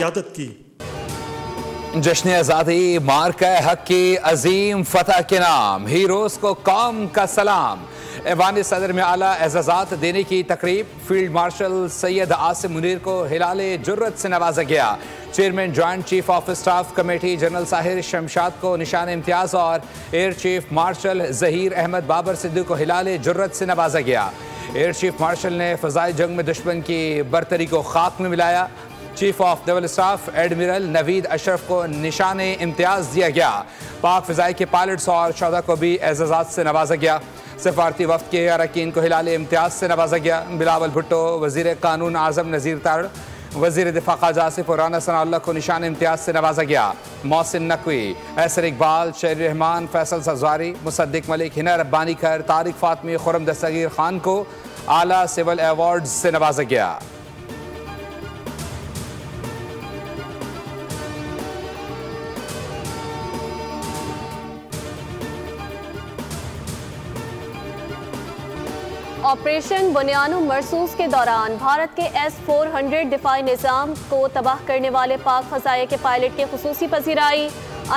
क़यादत की। जश्न आज़ादी मार्का हक की अजीम फतह के नाम, हीरोज को कौम का सलाम। ऐवान सदर में आला एजाज़ात देने की तकरीब, फील्ड मार्शल सैयद आसिम मुनीर को हिलाले जुर्रत से नवाजा गया। Chairman joint chief of staff committee general Sahir Shamshad को निशान इम्तियाज़ और air chief marshal Zaheer Ahmed Babar Sidhu को हिलाले जुर्रत से नवाजा गया। एयर चीफ मार्शल ने फ़ज़ाई जंग में दुश्मन की बरतरी को खाक में मिलाया। Chief of naval staff admiral Naveed Ashraf को निशान इम्तियाज़ दिया गया। पाक फ़िज़ाई के पायलट्स और शोहदा को भी एजाज़ात से नवाजा गया। सफारती वफ़द के अरकान को हिलाले इम्तियाज़ से नवाजा गया। बिलावल भुट्टो, वज़ीर कानून आज़म नज़ीर तारड़, वज़ीर दिफ़ा ख़ाजा आसिफ और राना सनाउल्लाह को निशान इम्तियाज़ से नवाजा गया। मोहसिन नकवी, ऐसर इकबाल, शहरी रहमान, फैसल सज़वारी, मुसद्दिक मलिक, हिना रब्बानी कर, तारिक फ़ातमी, खुरम दस्तगीर खान को आला सिविल अवार्ड से नवाजा गया। ऑपरेशन बुनियानो मरसूस के दौरान भारत के S-400 दिफाई निज़ाम को तबाह करने वाले पाक फ़ज़ाइया के पायलट की खुसूसी पज़ीराई।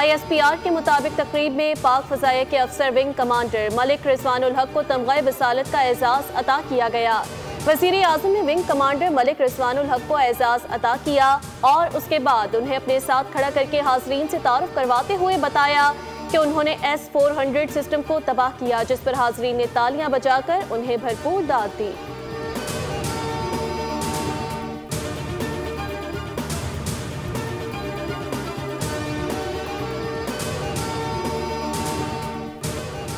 ISPR के मुताबिक तकरीब में पाक फ़ज़ाइया के अफसर विंग कमांडर मलिक रिजवानुल हक को तमग़े बिसालत का एजाज़ अता किया गया। वज़ीर आज़म ने विंग कमांडर मलिक रिजवानुल हक को एजाज़ अता किया और उसके बाद उन्हें अपने साथ खड़ा करके हाज़रीन से तारुफ करवाते हुए बताया कि उन्होंने S-400 सिस्टम को तबाह किया, जिस पर हाज़रीन ने तालियां बजाकर उन्हें भरपूर दाद दी।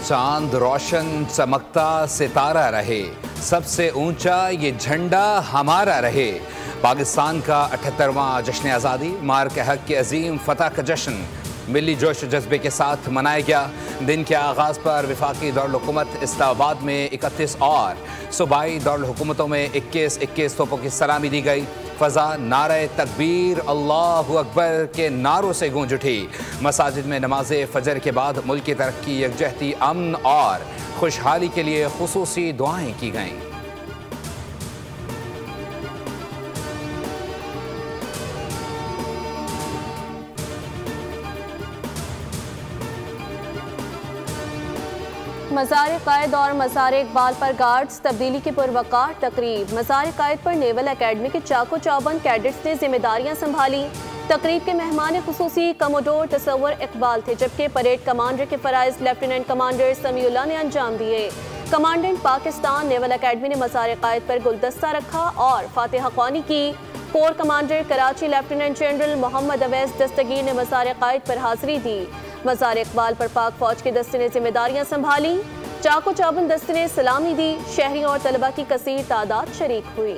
चांद रोशन चमकता सितारा रहे, सबसे ऊंचा ये झंडा हमारा रहे। पाकिस्तान का 78वां जश्न आज़ादी मार्का हक की अजीम फतह का जश्न मिली जोश जज्बे के साथ मनाया गया। दिन के आगाज़ पर वफाकी दौर-ए-हुकूमत इस्लामाबाद में 31 और सूबाई दौर-ए-हुकूमतों में 21 तोपों की सलामी दी गई। फ़ज़ा नारे तकबीर अल्लाहु अकबर के नारों से गूंज उठी। मसाजिद में नमाज फ़जर के बाद मुल्क की तरक्की, यकजहती, अमन और खुशहाली के लिए खुसूसी दुआएं की गईं। मज़ार कायद और मज़ार इकबाल पर गार्ड्स तब्दीली की पुरवकार तकरीब। मज़ार कायद पर नेवल अकेडमी के चाको चौबंद कैडेट्स ने जिम्मेदारियां संभाली। तकरीब के मेहमान खुसूसी कमोडोर तसव्वुर इकबाल थे, जबकि परेड कमांडर के फ़राइज़ लेफ्टिनेंट कमांडर समीउल्लाह ने अंजाम दिए। कमांडेंट पाकिस्तान नेवल अकेडमी ने मज़ार कायद पर गुलदस्ता रखा और फातिहा ख्वानी की। Core commander Karachi lieutenant general Mohammad Awais Dastgir ने मज़ार कायद पर हाजिरी दी। मज़ार इकबाल पर पाक फौज के दस्ते ने जिम्मेदारियां संभाली। चाको चौबंद दस्ते ने सलामी दी। शहरियों और तलबा की कसीर तादाद शरीक हुई।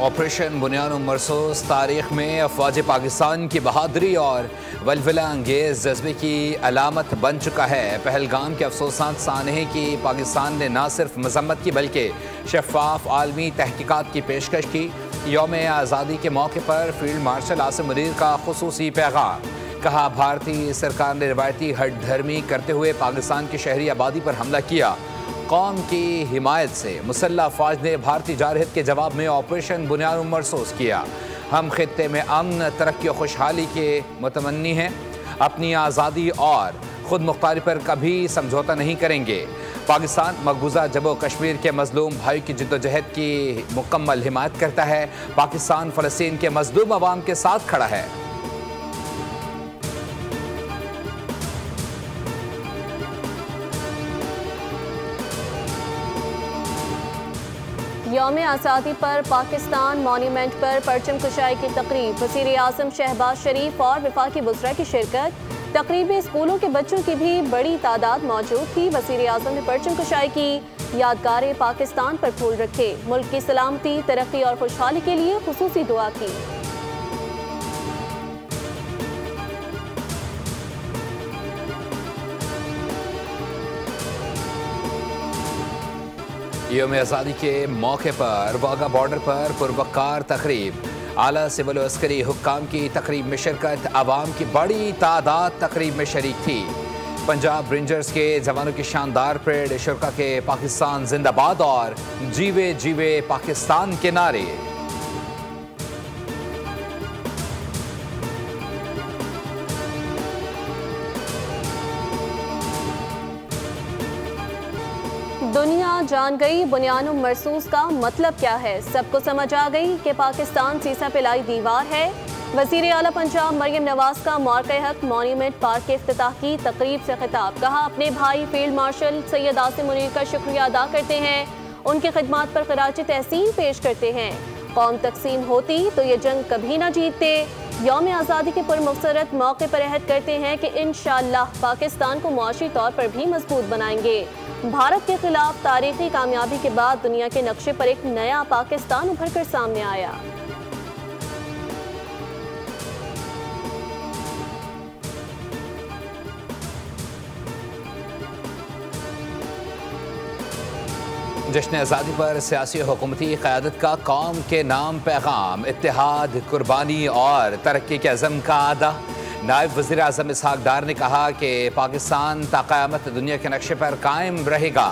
ऑपरेशन बुनियानो मरसूस तारीख में अफवाज पाकिस्तान की बहादुरी और वलवला अंगेज जज्बे की अलामत बन चुका है। पहलगाम के अफसोसनाक सानहे की पाकिस्तान ने न सिर्फ मजम्मत की बल्कि शफाफ आलमी तहकीकात की पेशकश की। यौम आज़ादी के मौके पर फील्ड मार्शल आसिम मुनीर का खुसूसी पैगाम। कहा, भारतीय सरकार ने रिवायती हट धर्मी करते हुए पाकिस्तान की शहरी आबादी पर हमला किया। कौम की हिमायत से मुसल्लह अफवाज ने भारतीय जारहियत के जवाब में ऑपरेशन बुनियानो मरसूस किया। हम खित्ते में अमन, तरक्की और खुशहाली के मुतमन्नी हैं। अपनी आज़ादी और खुद मुख्तारी पर कभी समझौता नहीं करेंगे। पाकिस्तान मकबूजा जम्मू कश्मीर के मजलूम भाई की जिद्दोजहद की मुकम्मल हिमायत करता है। पाकिस्तान फ़लस्तीन के मजलूम अवाम के साथ खड़ा है। यौम आज़ादी पर पाकिस्तान मॉन्यूमेंट पर परचम कुशाई की तकरीब। वज़ीर आज़म शहबाज शरीफ और वफाकी वज़रा की शिरकत। तकरीब में स्कूलों के बच्चों की भी बड़ी तादाद मौजूद थी। वज़ीर आज़म ने परचम कुशाई की, यादगार पाकिस्तान पर फूल रखे, मुल्क की सलामती, तरक्की और खुशहाली के लिए खुसूसी दुआ की। यौम आज़ादी के मौके पर वाघा बॉर्डर पर पुरवकार तकरीब। आला सिविल व अस्करी हुक्काम की तकरीब में शिरकत, आवाम की बड़ी तादाद तकरीब में शरीक थी। पंजाब रेंजर्स के जवानों की शानदार परेड, शुरा के पाकिस्तान जिंदाबाद और जीवे जीवे पाकिस्तान के नारे। दुनिया जान गई बुनियानुम मरसूस का मतलब क्या है। सबको समझ आ गई कि पाकिस्तान सीसा पिलाई दीवार है। वज़ीर आला पंजाब मरियम नवाज का मार्के-ए-हक मॉन्यूमेंट पार्क के इफ्तिताह की तकरीब से खिताब। कहा, अपने भाई फील्ड मार्शल सैयद आसिम मुनीर का शुक्रिया अदा करते हैं, उनकी खिदमत पर खराज तहसीन पेश करते हैं। कौम तकसीम होती तो ये जंग कभी ना जीतते। यौम आज़ादी के पुरमसरत मौके पर अहद करते हैं कि इंशाअल्लाह पाकिस्तान को मुआशी तौर पर भी मजबूत बनाएंगे। भारत के खिलाफ तारीखी कामयाबी के बाद दुनिया के नक्शे पर एक नया पाकिस्तान उभर कर सामने आया। जश्न आज़ादी पर सियासी हुकूमती क़यादत का कौम के नाम पैगाम, इत्तेहाद, कुर्बानी और तरक्की के अज़म का आदा। नायब वज़ीर आज़म इसहाक डार ने कहा कि पाकिस्तान ता क़यामत दुनिया के नक्शे पर कायम रहेगा।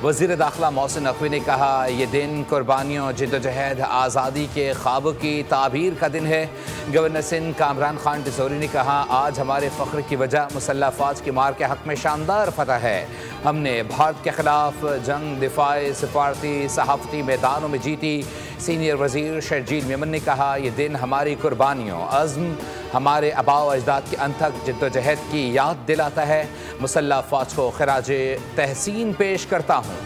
वज़ीर दाखिला मोहसिन नकवी ने कहा, यह दिन कुर्बानियों, जिद्दोजहद, आज़ादी के ख्वाबों की ताबीर का दिन है। गवर्नर सिंध कामरान खान टिसोरी ने कहा, आज हमारे फ़ख्र की वजह मुसल्लह अफ़वाज की मार के हक़ में शानदार फतह है। हमने भारत के ख़िलाफ़ जंग दिफ़ाई, सिफारती, सहाफ़ती मैदानों में जीती। सीनियर वज़ीर शर्जील मेमन ने कहा, यह दिन हमारी कुर्बानियों, अज़्म, हमारे आबाओ अजदाद की अनथक जिद्दोजहद की याद दिलाता है। मुसल्लह अफ़वाज को खिराज तहसीन पेश करता हूँ।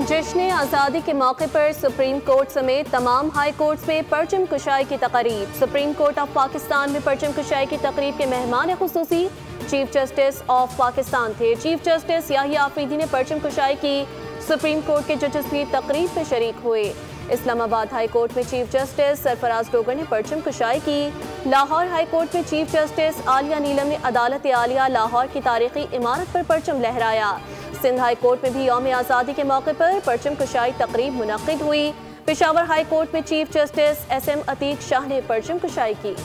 जश्न आज़ादी के मौके पर सुप्रीम कोर्ट समेत तमाम हाई कोर्ट्स में परचम कुशाई की तकरीब। सुप्रीम कोर्ट ऑफ पाकिस्तान में परचम कुशाई की तकरीब के मेहमान खुसूसी चीफ जस्टिस ऑफ पाकिस्तान थे। चीफ जस्टिस याहिया आफरीदी ने परचम कुशाई की। सुप्रीम कोर्ट के जजेस भी तकरीब में शरीक हुए। इस्लामाबाद हाई कोर्ट में चीफ जस्टिस सरफराज डोगर ने परचम कुशाई की। लाहौर हाई कोर्ट में चीफ जस्टिस आलिया नीलम ने अदालत आलिया लाहौर की तारीखी इमारत पर परचम लहराया। सिंध हाई कोर्ट में भी यौम आज़ादी के मौके पर परचम कुशाई तकरीब मुनक्किद हुई। पेशावर हाई कोर्ट में chief justice SM Atiq Shah ने परचम कुशाई की।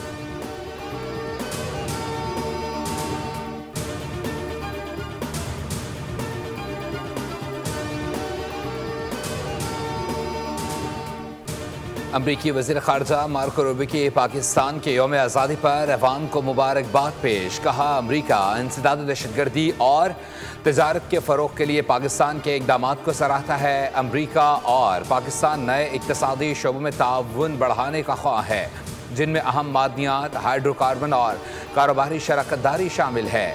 अमरीकी वज़ीर ख़ारजा मार्को रूबियो की पाकिस्तान के यौम आज़ादी पर अवाम को मुबारकबाद पेश। कहा, अमरीका इंसदाद दहशतगर्दी और तजारत के फ़रोग़ के लिए पाकिस्तान के इक़दामात को सराहता है। अमरीका और पाकिस्तान नए इक़्तिसादी शोबों में ताउन बढ़ाने का ख्वाह है, जिनमें अहम मादनियात, हाइड्रोकार्बन और कारोबारी शराकतदारी शामिल है।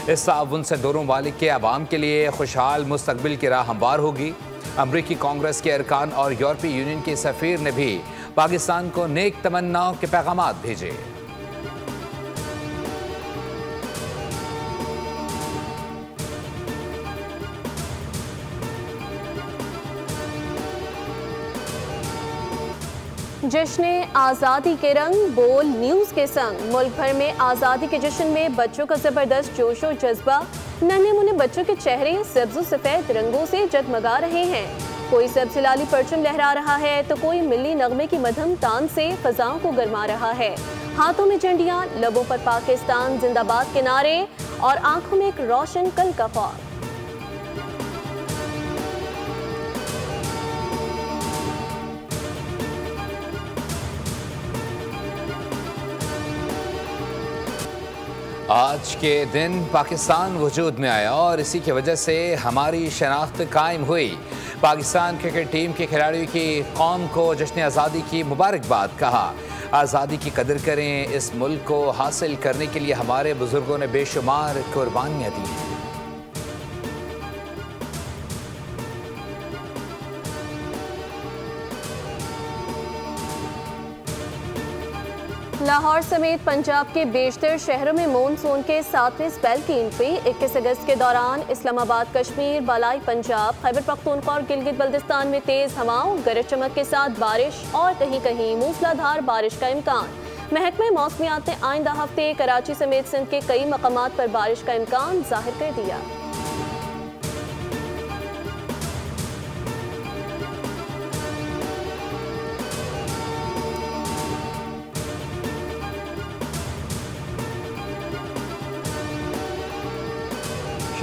इस ताउन से दोनों ममालिक के अवाम के लिए खुशहाल मुस्तक़बिल की राह हमवार होगी। अमरीकी कांग्रेस के अरकान और यूरोपीय यूनियन के सफ़ीर ने भी पाकिस्तान को नेक तमन्नाओं के पैगामात भेजे। जश्न आज़ादी के रंग बोल न्यूज़ के संग मुल्क भर में आज़ादी के जश्न में बच्चों का ज़बरदस्त जोश और जज्बा। नन्हे मुन्ने बच्चों के चेहरे सब्ज़ सफ़ेद रंगों से जगमगा रहे हैं। कोई सब्ज़ लाली परचम लहरा रहा है तो कोई मिली नगमे की मधम तान से फ़ज़ाओं को गरमा रहा है। हाथों में झंडियाँ, लबों पर पाकिस्तान जिंदाबाद के नारे और आंखों में एक रोशन कल का ख्वाब। आज के दिन पाकिस्तान वजूद में आया और इसी की वजह से हमारी शनाख्त कायम हुई। पाकिस्तान क्रिकेट टीम के खिलाड़ियों की कौम को जश्न आज़ादी की मुबारकबाद। कहा, आज़ादी की कदर करें, इस मुल्क को हासिल करने के लिए हमारे बुजुर्गों ने बेशुमार कुर्बानियाँ दी हैं। लाहौर समेत पंजाब के बेशतर शहरों में मानसून के 7वें स्पेल की एंट्री। 21 अगस्त के दौरान इस्लामाबाद, कश्मीर, बालाई पंजाब, खैबर पख्तूनख्वा और गिलगित बल्तिस्तान में तेज हवाओं, गरज चमक के साथ बारिश और कहीं कहीं मूसलाधार बारिश का इम्कान। महकमे मौसमियात ने आइंदा हफ्ते कराची समेत सिंध के कई मकामात पर बारिश का इम्कान जाहिर कर दिया।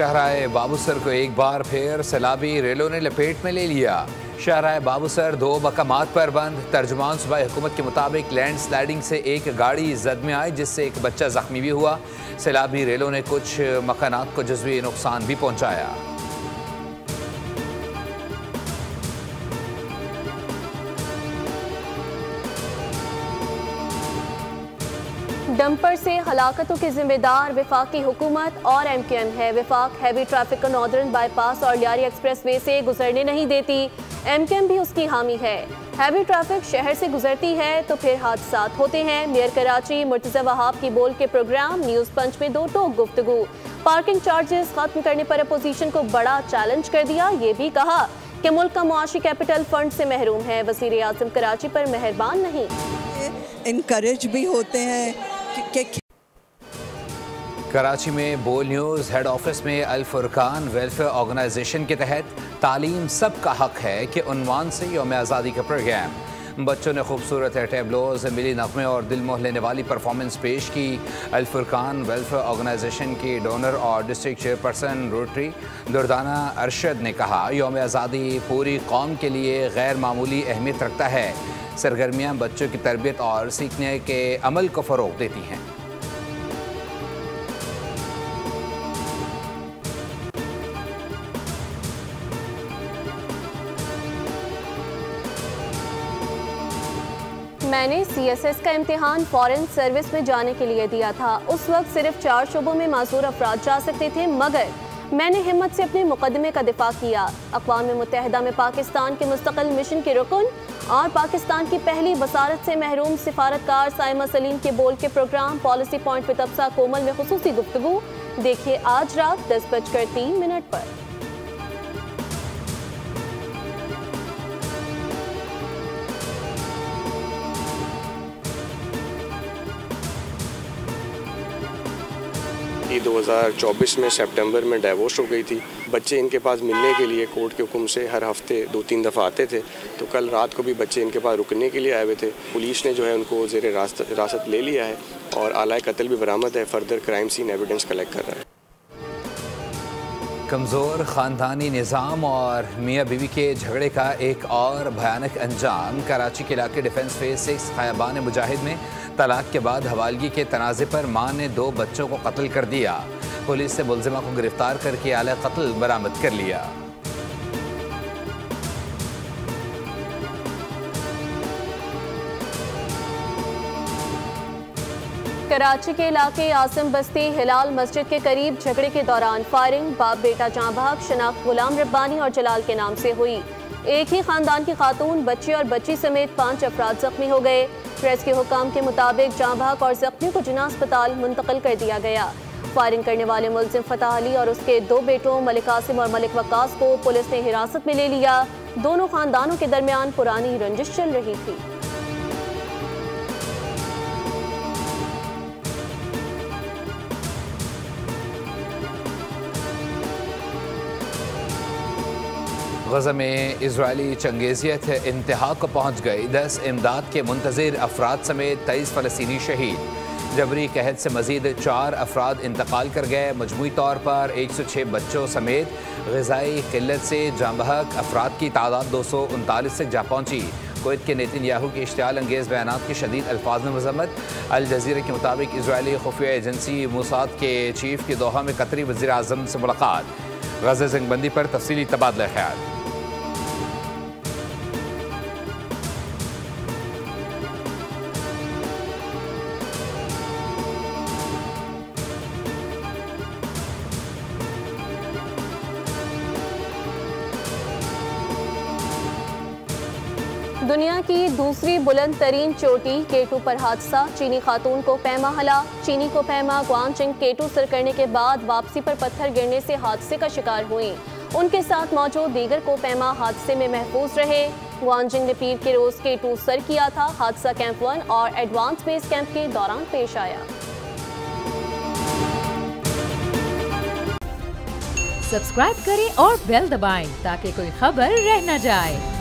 शाहराह बाबूसर को एक बार फिर सैलाबी रेलों ने लपेट में ले लिया। शाहराह बाबूसर 2 मकामात पर बंद। तर्जुमान सूबाई हुकूमत के मुताबिक लैंड स्लाइडिंग से एक गाड़ी जद में आई जिससे एक बच्चा जख्मी भी हुआ। सैलाबी रेलों ने कुछ मकानात को जज़वी नुकसान भी पहुंचाया। डंपर से हलाकतों के जिम्मेदार वफाकी हुकूमत और MQM है। वफाक हैवी ट्रैफिक को नॉर्दर्न बाईपास और लियारी एक्सप्रेस वे से गुजरने नहीं देती। MQM भी उसकी हामी है। हैवी ट्रैफिक शहर से गुजरती है तो फिर हादसात होते हैं। मेयर कराची मुर्तज़ा वहाब की बोल के प्रोग्राम न्यूज़ पंच में 2 टोक गुफ्तगू। पार्किंग चार्जेस खत्म करने पर अपोजिशन को बड़ा चैलेंज कर दिया। ये भी कहा कि मुल्क का मुआशी कैपिटल फंड से महरूम है। वज़ीर आज़म कराची पर मेहरबान नहीं। इनकरेज भी होते हैं कि कराची में बोल न्यूज़ हेड ऑफिस में अल फुरकान वेलफेयर ऑर्गेनाइजेशन के तहत तालीम सबका हक है के उन्वान से यौम आज़ादी का प्रोग्राम। बच्चों ने खूबसूरत टैबलोज, मिली नगमे और दिल मोह लेने वाली परफॉर्मेंस पेश की। अल फुरकान वेलफेयर ऑर्गेनाइजेशन की डोनर और district chairperson rotary Durdana Arshad ने कहा, यौम आज़ादी पूरी कौम के लिए गैर मामूली अहमियत रखता है। सरगर्मियाँ बच्चों की तरबियत और सीखने के अमल को फ़रोग़ देती हैं। मैंने CSS का इम्तिहान फॉरेन सर्विस में जाने के लिए दिया था। उस वक्त सिर्फ 4 शोबों में माजूर अफराद जा सकते थे, मगर मैंने हिम्मत से अपने मुकदमे का दिफा किया। अक़वाम मुत्तहिदा में पाकिस्तान के मुस्तक़िल मिशन के रुकन और पाकिस्तान की पहली बसारत से महरूम सिफारतकार साइमा सलीम के बोल के प्रोग्राम पॉलिसी पॉइंट विद अफसा कोमल में खुसूसी गुफ्तगू देखिए आज रात 10:03 पर। ये 2024 में सितंबर में डाइवोर्स हो गई थी। बच्चे इनके पास मिलने के लिए कोर्ट के हुक्म से हर हफ्ते 2-3 दफ़ा आते थे। तो कल रात को भी बच्चे इनके पास रुकने के लिए आए हुए थे। पुलिस ने जो है उनको ज़ेर हिरासत ले लिया है और आलाए कत्ल भी बरामद है। Further crime scene evidence collect कर रहा है। कमज़ोर ख़ानदानी निज़ाम और मियाँ बीवी के झगड़े का एक और भयानक अंजाम। कराची के इलाके डिफेंस फेज 6 खयाबान मुजाहिद में तलाक के बाद हवालगी के तनाज़े पर माँ ने 2 बच्चों को कत्ल कर दिया। पुलिस ने मुलजिमा को गिरफ्तार करके आला कत्ल बरामद कर लिया। कराची के इलाके आसिम बस्ती हिलाल मस्जिद के करीब झगड़े के दौरान फायरिंग। बाप बेटा जाँ बहक शनाख्त गुलाम रब्बानी और जलाल के नाम से हुई। एक ही खानदान की खातून, बच्चे और बच्ची समेत 5 अफराद जख्मी हो गए। प्रेस के हुकाम के मुताबिक जाँ बहक और जख्मियों को जिना अस्पताल मुंतकिल कर दिया गया। फायरिंग करने वाले मुलजिम फतह अली और उसके 2 बेटों मलिक कासिम और मलिक वक्कास को पुलिस ने हिरासत में ले लिया। दोनों खानदानों के दरमियान पुरानी रंजिश चल रही थी। गज़ा में इजरायली चंगेजियत इंतहा को पहुँच गई। 10 इमदाद के मुंतज़िर अफराद समेत 23 फ़लस्तीनी शहीद। जबरी कहत से मज़ीद 4 अफराद इंतकाल कर गए। मजमूई तौर पर 106 बच्चों समेत ग़िज़ाई क़िल्लत से जाँ बहक अफराद की तादाद 239 तक जा पहुँची। कुवैत के नेतन्याहू के इश्तियाल अंगेज़ बयानात की शदीद अल्फाज में मज़म्मत। अल जज़ीरा के मुताबिक इजरायली खुफिया एजेंसी मोसाद के चीफ की दोहा में कतरी वज़ीर आज़म से मुलाकात। गज़ा जंगबंदी पर तफसीली तबादला ख्याल। दुनिया की दूसरी बुलंद तरीन चोटी K2 पर हादसा। चीनी खातून को पैमा हला। चीनी को पैमा ग्वांगचिंग K2 सर करने के बाद वापसी पर पत्थर गिरने से हादसे का शिकार हुई। उनके साथ मौजूद दीगर को पैमा हादसे में महफूज रहे। ग्वांगचिंग ने पीर के रोज K2 सर किया था। हादसा कैंप 1 और एडवांस बेस कैंप के दौरान पेश आया। सब्सक्राइब करें और बेल दबाएं ताकि कोई खबर रह न जाए।